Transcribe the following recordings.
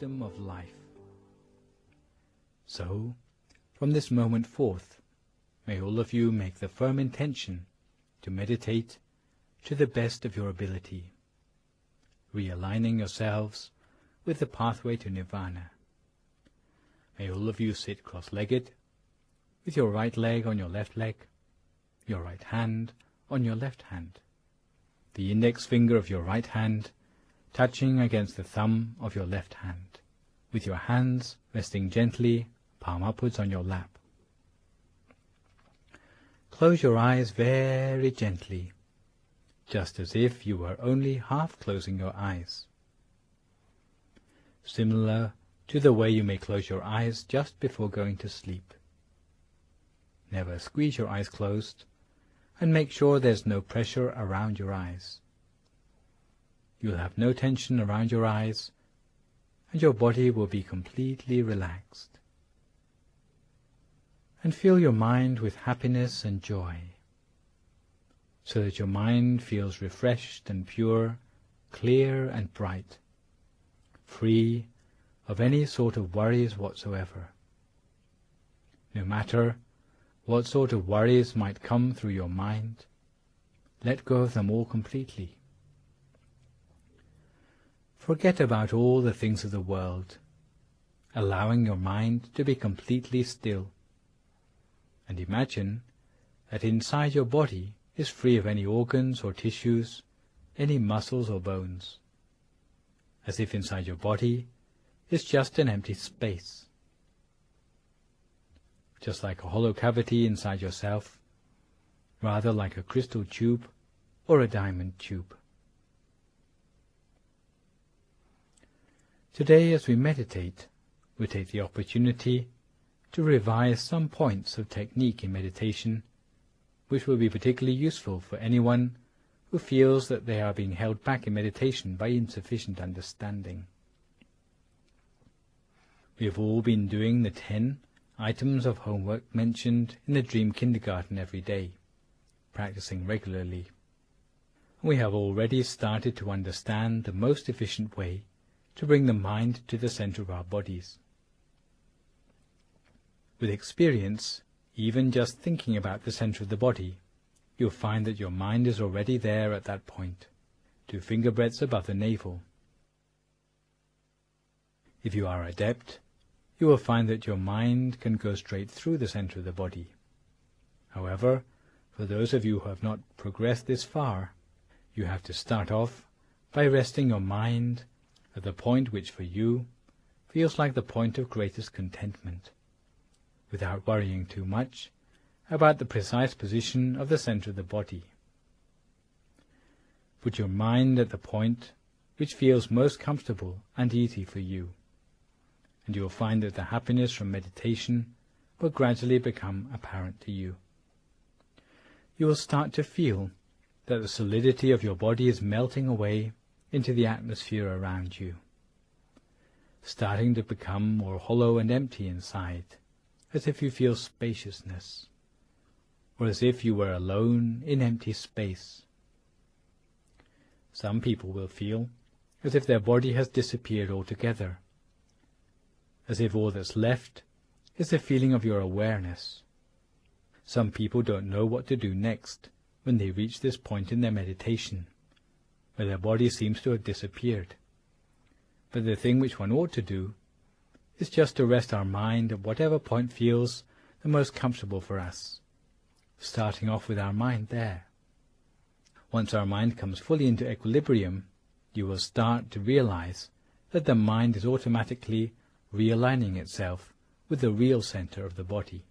wisdom of life. So, from this moment forth, may all of you make the firm intention to meditate to the best of your ability, realigning yourselves with the pathway to Nirvana. May all of you sit cross-legged, with your right leg on your left leg, your right hand on your left hand, the index finger of your right hand touching against the thumb of your left hand, with your hands resting gently, palm upwards on your lap. Close your eyes very gently, just as if you were only half closing your eyes, similar to the way you may close your eyes just before going to sleep. Never squeeze your eyes closed, and make sure there's no pressure around your eyes. You'll have no tension around your eyes, and your body will be completely relaxed. And fill your mind with happiness and joy, so that your mind feels refreshed and pure, clear and bright, free of any sort of worries whatsoever. No matter what sort of worries might come through your mind, let go of them all completely. Forget about all the things of the world, allowing your mind to be completely still, and imagine that inside your body is free of any organs or tissues, any muscles or bones, as if inside your body is just an empty space, just like a hollow cavity inside yourself, rather like a crystal tube or a diamond tube. Today, as we meditate, we take the opportunity to revise some points of technique in meditation which will be particularly useful for anyone who feels that they are being held back in meditation by insufficient understanding. We have all been doing the 10 items of homework mentioned in the Dream Kindergarten every day, practicing regularly. We have already started to understand the most efficient way to bring the mind to the center of our bodies. With experience, even just thinking about the center of the body, you'll find that your mind is already there at that point, 2 finger breadths above the navel. If you are adept, you will find that your mind can go straight through the center of the body. However, for those of you who have not progressed this far, you have to start off by resting your mind at the point which for you feels like the point of greatest contentment, without worrying too much about the precise position of the center of the body. Put your mind at the point which feels most comfortable and easy for you, and you will find that the happiness from meditation will gradually become apparent to you. You will start to feel that the solidity of your body is melting away into the atmosphere around you, starting to become more hollow and empty inside, as if you feel spaciousness, or as if you were alone in empty space. Some people will feel as if their body has disappeared altogether, as if all that's left is the feeling of your awareness. Some people don't know what to do next when they reach this point in their meditation, where their body seems to have disappeared. But the thing which one ought to do is just to rest our mind at whatever point feels the most comfortable for us, starting off with our mind there. Once our mind comes fully into equilibrium, you will start to realize that the mind is automatically realigning itself with the real center of the body.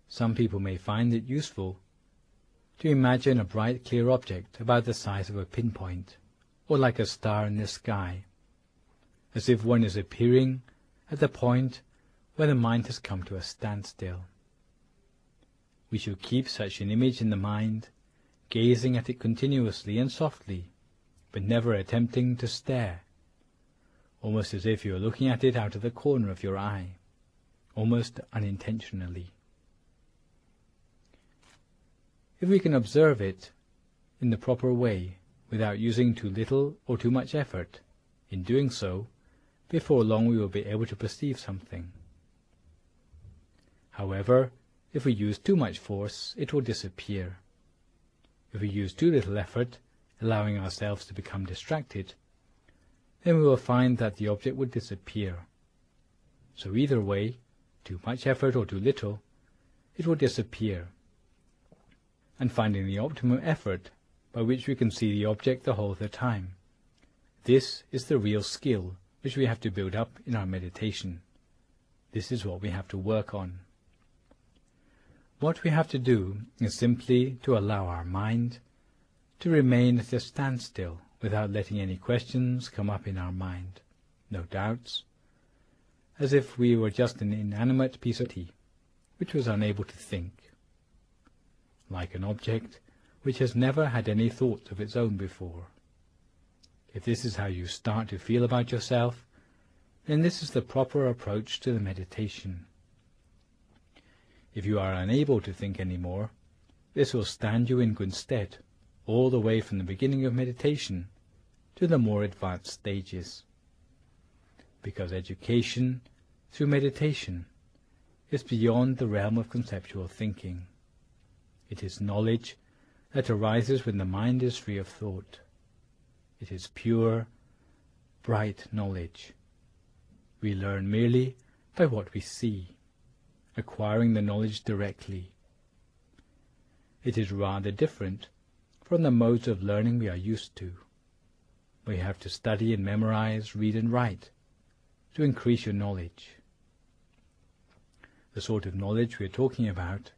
Some people may find it useful to imagine a bright, clear object about the size of a pinpoint, or like a star in the sky, as if one is appearing at the point where the mind has come to a standstill. We should keep such an image in the mind, gazing at it continuously and softly, but never attempting to stare, almost as if you were looking at it out of the corner of your eye, almost unintentionally. If we can observe it in the proper way, without using too little or too much effort, in doing so, before long we will be able to perceive something. However, if we use too much force, it will disappear. If we use too little effort, allowing ourselves to become distracted, then we will find that the object would disappear. So either way, too much effort or too little, it will disappear. And finding the optimum effort by which we can see the object the whole of the time, this is the real skill which we have to build up in our meditation. This is what we have to work on. What we have to do is simply to allow our mind to remain at a standstill without letting any questions come up in our mind, no doubts, as if we were just an inanimate piece of tea, which was unable to think, like an object which has never had any thought of its own before. If this is how you start to feel about yourself, then this is the proper approach to the meditation. If you are unable to think any more, this will stand you in good stead, all the way from the beginning of meditation to the more advanced stages. Because education, through meditation, is beyond the realm of conceptual thinking. It is knowledge that arises when the mind is free of thought. It is pure, bright knowledge. We learn merely by what we see, acquiring the knowledge directly. It is rather different from the modes of learning we are used to. We have to study and memorize, read and write to increase your knowledge. The sort of knowledge we are talking about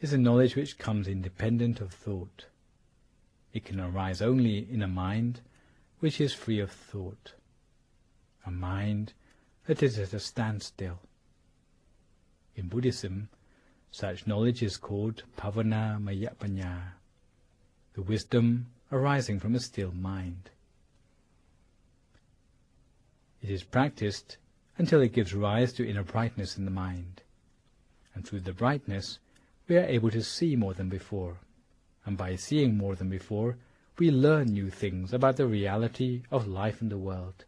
is a knowledge which comes independent of thought. It can arise only in a mind which is free of thought, a mind that is at a standstill. In Buddhism, such knowledge is called Bhavana Maya Panya, the wisdom arising from a still mind. It is practiced until it gives rise to inner brightness in the mind, and through the brightness we are able to see more than before, and by seeing more than before we learn new things about the reality of life and the world.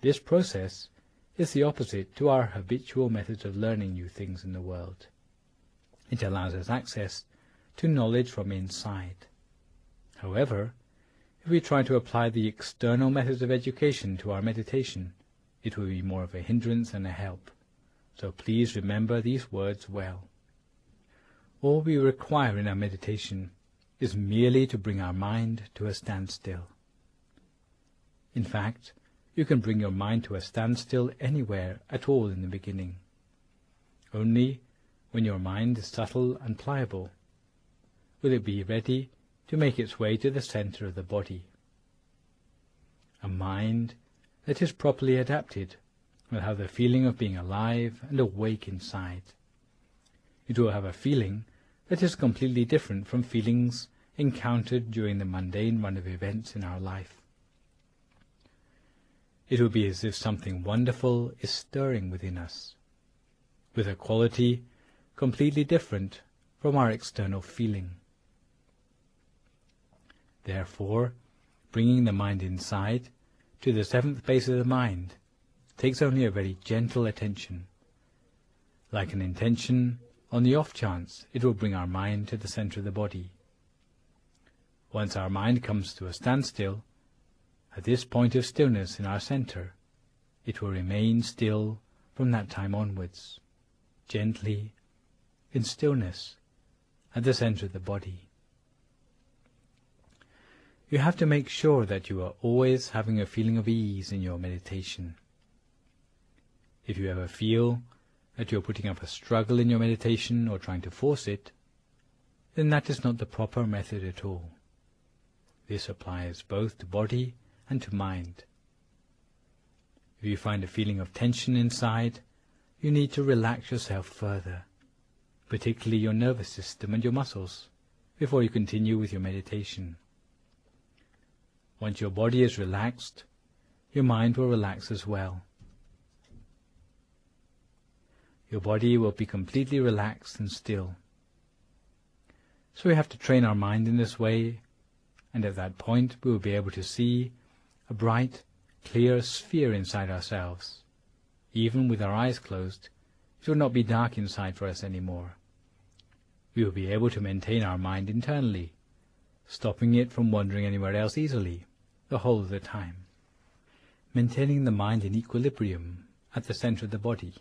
This process is the opposite to our habitual methods of learning new things in the world. It allows us access to knowledge from inside. However, if we try to apply the external methods of education to our meditation, it will be more of a hindrance than a help. So please remember these words well. All we require in our meditation is merely to bring our mind to a standstill. In fact, you can bring your mind to a standstill anywhere at all in the beginning. Only when your mind is subtle and pliable will it be ready to make its way to the center of the body. A mind that is properly adapted will have the feeling of being alive and awake inside. It will have a feeling that is completely different from feelings encountered during the mundane run of events in our life. It will be as if something wonderful is stirring within us, with a quality completely different from our external feeling. Therefore, bringing the mind inside to the seventh base of the mind takes only a very gentle attention. Like an intention, on the off chance it will bring our mind to the center of the body. Once our mind comes to a standstill, at this point of stillness in our center, it will remain still from that time onwards, gently, in stillness, at the center of the body. You have to make sure that you are always having a feeling of ease in your meditation. If you ever feel that you are putting up a struggle in your meditation or trying to force it, then that is not the proper method at all. This applies both to body and to mind. If you find a feeling of tension inside, you need to relax yourself further, particularly your nervous system and your muscles, before you continue with your meditation. Once your body is relaxed, your mind will relax as well. Your body will be completely relaxed and still. So we have to train our mind in this way, and at that point we will be able to see a bright, clear sphere inside ourselves. Even with our eyes closed, it will not be dark inside for us anymore. We will be able to maintain our mind internally, stopping it from wandering anywhere else easily, the whole of the time. Maintaining the mind in equilibrium at the center of the body,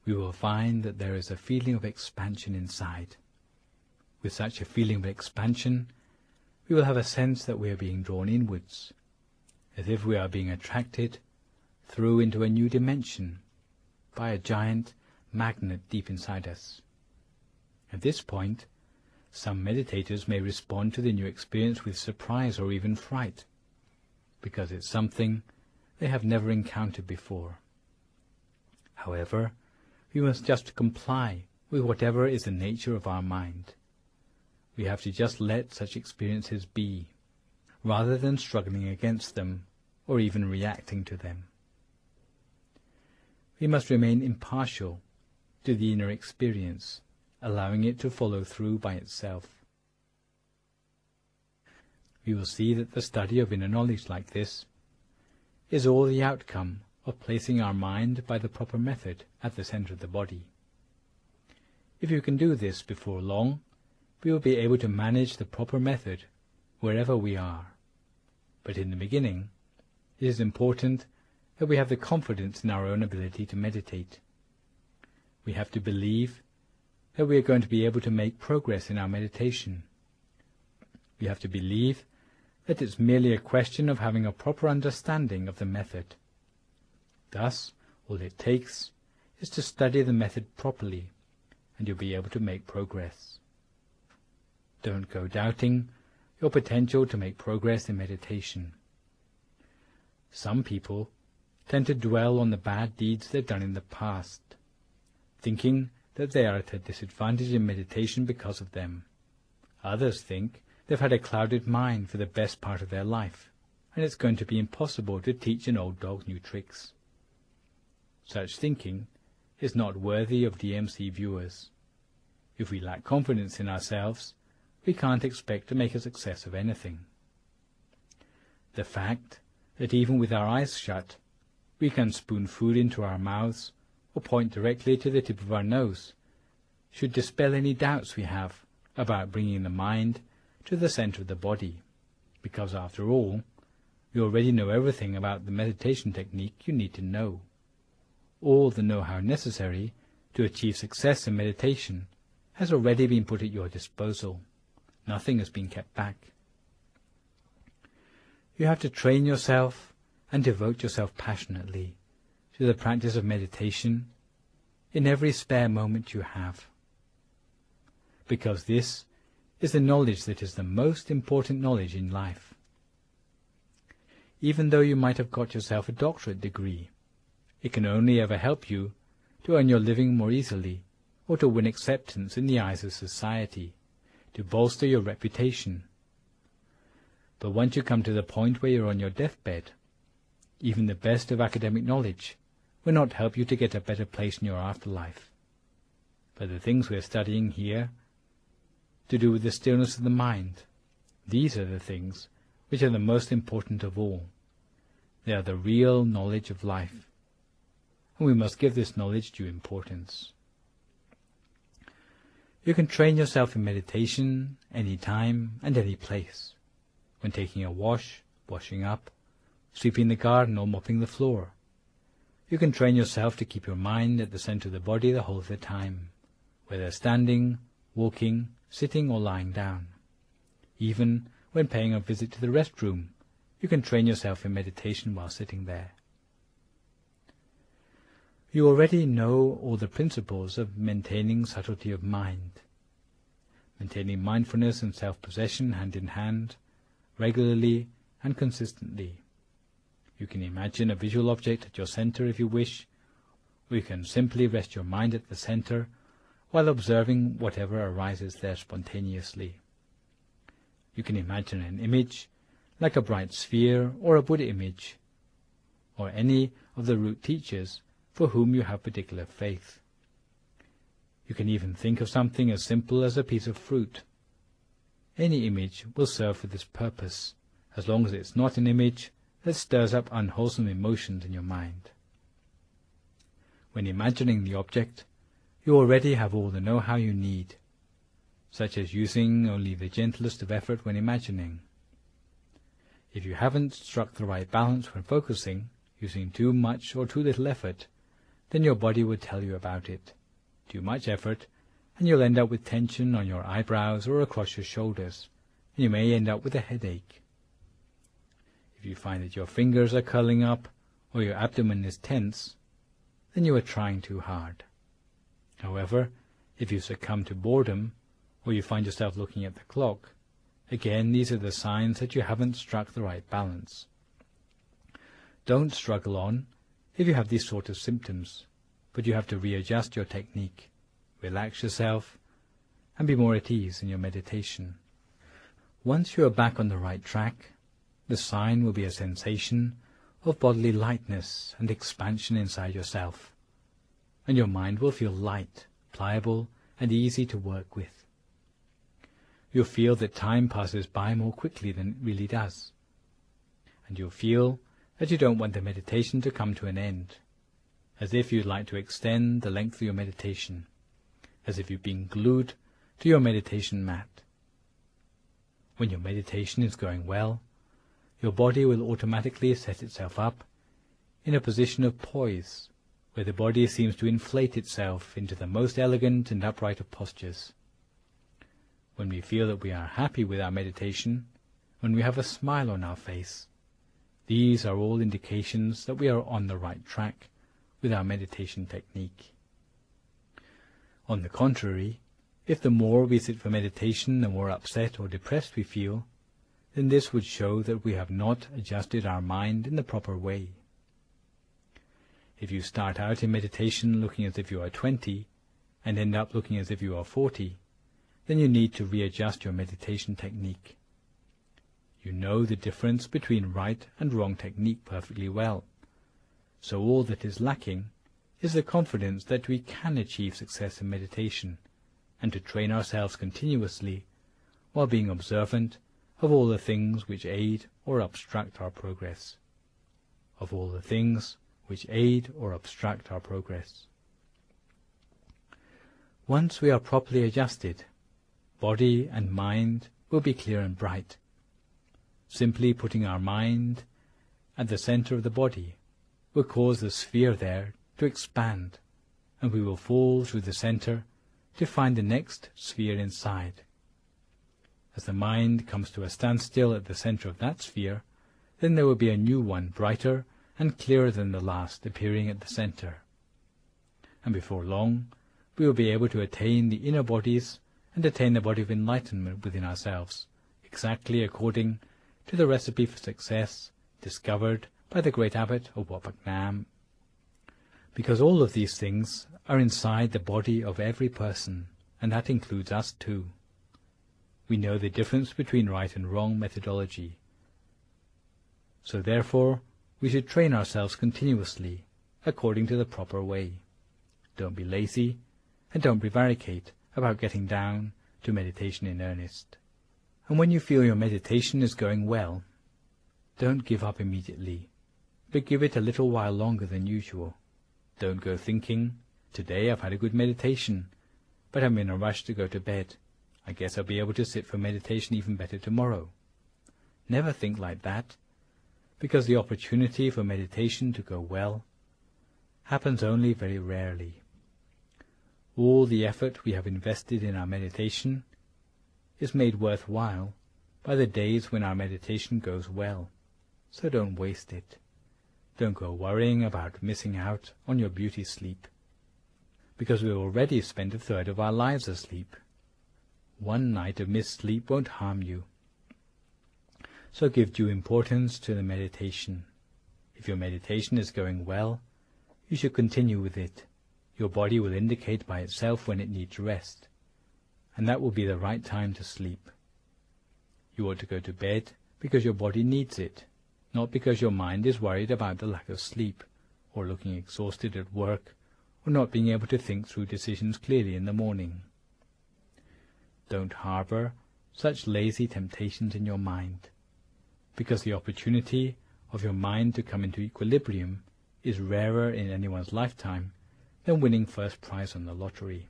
we will find that there is a feeling of expansion inside. With such a feeling of expansion, we will have a sense that we are being drawn inwards, as if we are being attracted through into a new dimension by a giant magnet deep inside us. At this point, some meditators may respond to the new experience with surprise or even fright, because it's something they have never encountered before. However, we must just comply with whatever is the nature of our mind. We have to just let such experiences be, rather than struggling against them or even reacting to them. We must remain impartial to the inner experience, allowing it to follow through by itself. We will see that the study of inner knowledge like this is all the outcome of placing our mind by the proper method at the center of the body. If you can do this before long, we will be able to manage the proper method wherever we are. But in the beginning, it is important that we have the confidence in our own ability to meditate. We have to believe that we are going to be able to make progress in our meditation. We have to believe that it's merely a question of having a proper understanding of the method. Thus, all it takes is to study the method properly, and you'll be able to make progress. Don't go doubting your potential to make progress in meditation. Some people tend to dwell on the bad deeds they've done in the past, thinking that they are at a disadvantage in meditation because of them. Others think they've had a clouded mind for the best part of their life, and it's going to be impossible to teach an old dog new tricks. Such thinking is not worthy of DMC viewers. If we lack confidence in ourselves, we can't expect to make a success of anything. The fact that even with our eyes shut, we can spoon food into our mouths or point directly to the tip of our nose should dispel any doubts we have about bringing the mind to the center of the body, because after all, you already know everything about the meditation technique you need to know. All the know-how necessary to achieve success in meditation has already been put at your disposal. Nothing has been kept back. You have to train yourself and devote yourself passionately to the practice of meditation in every spare moment you have, because this is the knowledge that is the most important knowledge in life. Even though you might have got yourself a doctorate degree, it can only ever help you to earn your living more easily, or to win acceptance in the eyes of society, to bolster your reputation. But once you come to the point where you're on your deathbed, even the best of academic knowledge will not help you to get a better place in your afterlife. But the things we're studying here, to do with the stillness of the mind, these are the things which are the most important of all. They are the real knowledge of life, and we must give this knowledge due importance. You can train yourself in meditation any time and any place, when taking a wash, washing up, sweeping the garden or mopping the floor. You can train yourself to keep your mind at the center of the body the whole of the time, whether standing, walking, sitting or lying down. Even when paying a visit to the restroom, you can train yourself in meditation while sitting there. You already know all the principles of maintaining subtlety of mind, maintaining mindfulness and self-possession hand in hand, regularly and consistently. You can imagine a visual object at your center if you wish, or you can simply rest your mind at the center while observing whatever arises there spontaneously. You can imagine an image, like a bright sphere or a Buddha image, or any of the root teachers for whom you have particular faith. You can even think of something as simple as a piece of fruit. Any image will serve for this purpose, as long as it's not an image that stirs up unwholesome emotions in your mind. When imagining the object, you already have all the know-how you need, such as using only the gentlest of effort when imagining. If you haven't struck the right balance when focusing, using too much or too little effort, then your body would tell you about it. Too much effort, and you'll end up with tension on your eyebrows or across your shoulders, and you may end up with a headache. If you find that your fingers are curling up or your abdomen is tense, then you are trying too hard. However, if you succumb to boredom, or you find yourself looking at the clock, again these are the signs that you haven't struck the right balance. Don't struggle on if you have these sort of symptoms, but you have to readjust your technique, relax yourself, and be more at ease in your meditation. Once you are back on the right track, the sign will be a sensation of bodily lightness and expansion inside yourself, and your mind will feel light, pliable, and easy to work with. You'll feel that time passes by more quickly than it really does, and you'll feel that you don't want the meditation to come to an end, as if you'd like to extend the length of your meditation, as if you've been glued to your meditation mat. When your meditation is going well, your body will automatically set itself up in a position of poise, where the body seems to inflate itself into the most elegant and upright of postures. When we feel that we are happy with our meditation, when we have a smile on our face, these are all indications that we are on the right track with our meditation technique. On the contrary, if the more we sit for meditation, the more upset or depressed we feel, then this would show that we have not adjusted our mind in the proper way. If you start out in meditation looking as if you are 20 and end up looking as if you are 40, then you need to readjust your meditation technique. You know the difference between right and wrong technique perfectly well, so all that is lacking is the confidence that we can achieve success in meditation, and to train ourselves continuously while being observant of all the things which aid or obstruct our progress. Of all the things which aid or obstruct our progress. Once we are properly adjusted, body and mind will be clear and bright. Simply putting our mind at the center of the body will cause the sphere there to expand, and we will fall through the center to find the next sphere inside. As the mind comes to a standstill at the center of that sphere, then there will be a new one, brighter and clearer than the last, appearing at the center. And before long, we will be able to attain the inner bodies and attain the body of enlightenment within ourselves, exactly according to the recipe for success discovered by the great abbot of Wat Phra Ngang. Because all of these things are inside the body of every person, and that includes us too. We know the difference between right and wrong methodology. So therefore, we should train ourselves continuously, according to the proper way. Don't be lazy, and don't prevaricate about getting down to meditation in earnest. And when you feel your meditation is going well, don't give up immediately, but give it a little while longer than usual. Don't go thinking, today I've had a good meditation, but I'm in a rush to go to bed. I guess I'll be able to sit for meditation even better tomorrow. Never think like that, because the opportunity for meditation to go well happens only very rarely. All the effort we have invested in our meditation is made worthwhile by the days when our meditation goes well, so don't waste it. Don't go worrying about missing out on your beauty sleep, because we already spend a third of our lives asleep. One night of missed sleep won't harm you. So give due importance to the meditation. If your meditation is going well, you should continue with it. Your body will indicate by itself when it needs rest, and that will be the right time to sleep. You ought to go to bed because your body needs it, not because your mind is worried about the lack of sleep, or looking exhausted at work, or not being able to think through decisions clearly in the morning. Don't harbor such lazy temptations in your mind, because the opportunity of your mind to come into equilibrium is rarer in anyone's lifetime than winning first prize on the lottery.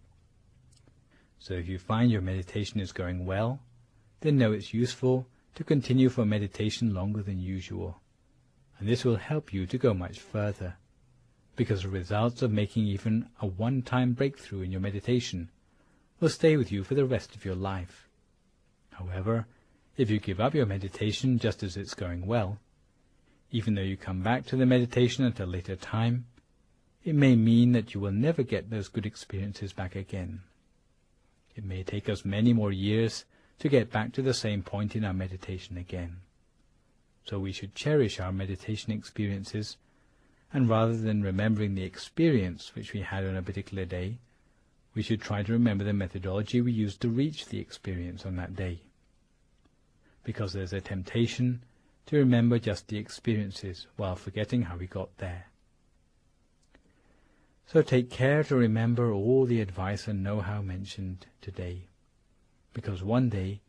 So if you find your meditation is going well, then know it's useful to continue for meditation longer than usual, and this will help you to go much further, because the results of making even a one-time breakthrough in your meditation will stay with you for the rest of your life. However, if you give up your meditation just as it's going well, even though you come back to the meditation at a later time, it may mean that you will never get those good experiences back again. It may take us many more years to get back to the same point in our meditation again. So we should cherish our meditation experiences, and rather than remembering the experience which we had on a particular day, we should try to remember the methodology we used to reach the experience on that day. Because there's a temptation to remember just the experiences while forgetting how we got there. So take care to remember all the advice and know-how mentioned today, because one day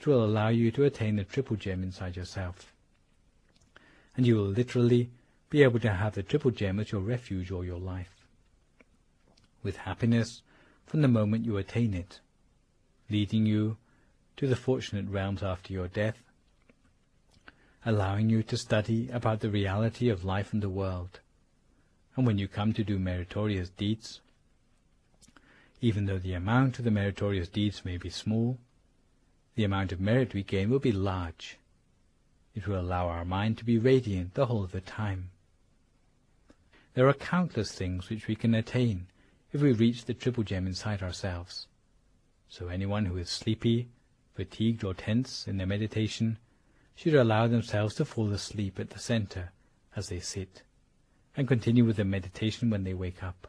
it will allow you to attain the triple gem inside yourself, and you will literally be able to have the triple gem as your refuge all your life, with happiness from the moment you attain it, leading you to the fortunate realms after your death, allowing you to study about the reality of life and the world. And when you come to do meritorious deeds, even though the amount of the meritorious deeds may be small, the amount of merit we gain will be large. It will allow our mind to be radiant the whole of the time. There are countless things which we can attain if we reach the triple gem inside ourselves. So anyone who is sleepy, fatigued or tense in their meditation should allow themselves to fall asleep at the center as they sit, and continue with their meditation when they wake up.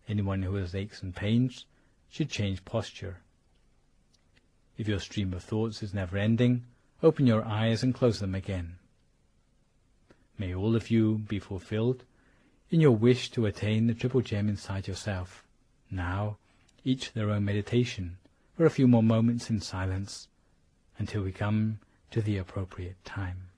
Anyone who has aches and pains should change posture. If your stream of thoughts is never-ending, open your eyes and close them again. May all of you be fulfilled in your wish to attain the triple gem inside yourself. Now, each their own meditation for a few more moments in silence until we come to the appropriate time.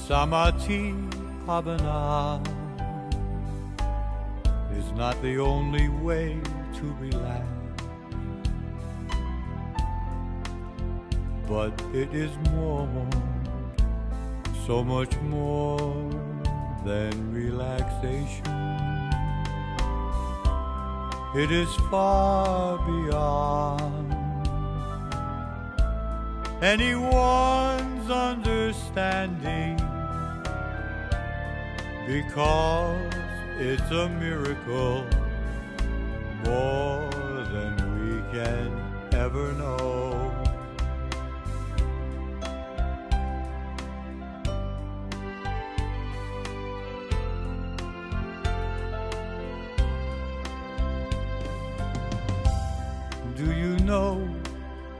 Samadhi Bhavana is not the only way to relax, but it is more, so much more than relaxation. It is far beyond anyone's understanding, because it's a miracle more than we can ever know. Do you know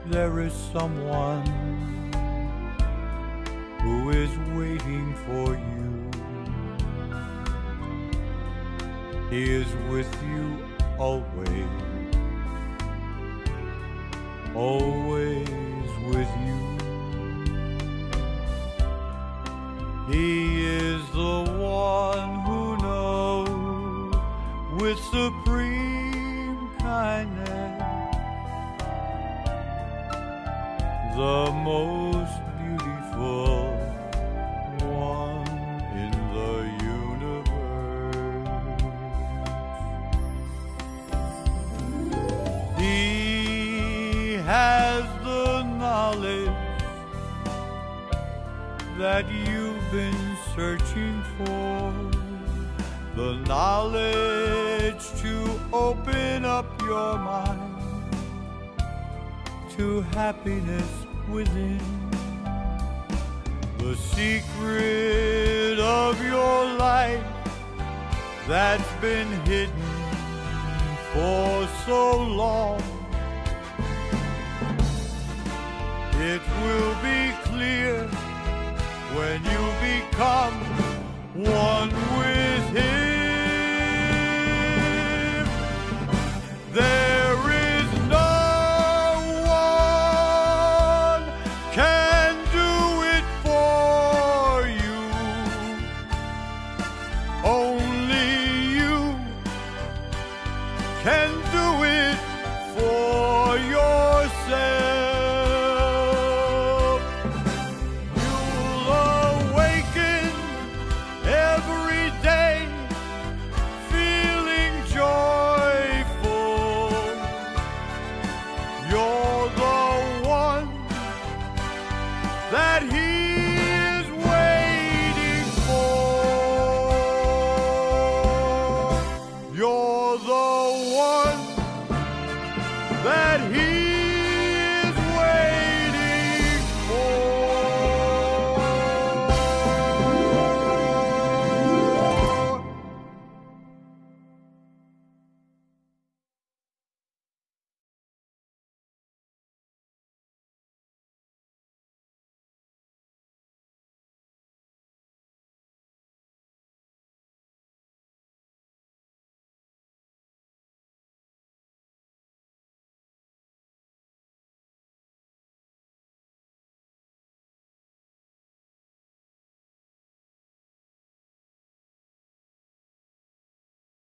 there is someone who is waiting for you? He is with you always, always with you. He is the one who knows with supreme kindness the most beautiful one in the universe. He has the knowledge that you've been searching for, the knowledge to open up your mind to happiness within, the secret of your life that's been hidden for so long. It will be clear when you become one with Him. There is no one can do it for you. Only you can do it for yourself. You'll awaken every day feeling joyful. You're the one that He